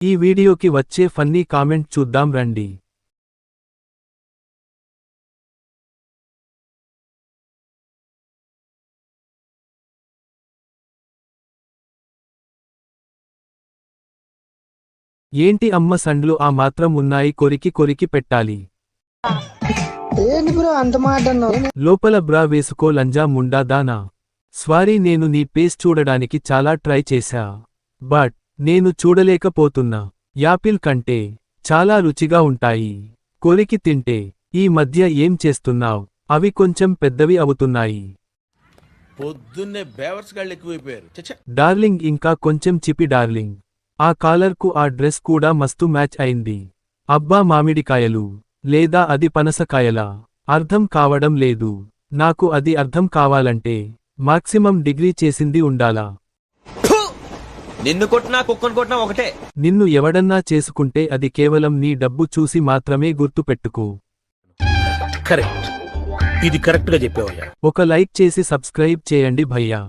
ఈ వీడియోకి వచ్చే ఫన్నీ కామెంట్ చూద్దాం రండి. ఏంటి అమ్మ సండ్లు ఆ మాత్రం ఉన్నాయి, కొరికి కొరికి పెట్టాలి. ఏంటి బ్రో అంత మాట అన్నావు? లోపల బ్రా వేసుకో లంజా ముండా దానా. స్వారీ, నేను నీ పేస్ చూడడానికి చాలా ట్రై చేశా, బట్ నేను చూడలేకపోతున్నా. యాపిల్ కంటే చాలా రుచిగా ఉంటాయి, కొరికి తింటే. ఈ మధ్య ఏం చేస్తున్నావ్? అవి కొంచెం పెద్దవి అవుతున్నాయి. పొద్దున్నే బేవర్స్ గాళ్ళు ఎక్కువైపోయారు. డార్లింగ్, ఇంకా కొంచెం చిపి డార్లింగ్. ఆ కాలర్కు ఆ డ్రెస్ కూడా మస్తు మ్యాచ్ అయింది. అబ్బా, మామిడికాయలు లేదా అది పనసకాయలా? అర్థం కావడం లేదు నాకు. అది అర్థం కావాలంటే మాక్సిమం డిగ్రీ చేసింది ఉండాలా? నిన్ను కొట్టినా కుక్కను కొట్టినా ఒకటే. నిన్ను ఎవడన్నా చేసుకుంటే అది కేవలం నీ డబ్బు చూసి మాత్రమే గుర్తుపెట్టుకో. కరెక్ట్, ఇది కరెక్ట్ గా చెప్పావయ్యా. ఒక లైక్ చేసి సబ్స్క్రైబ్ చేయండి భయ్యా.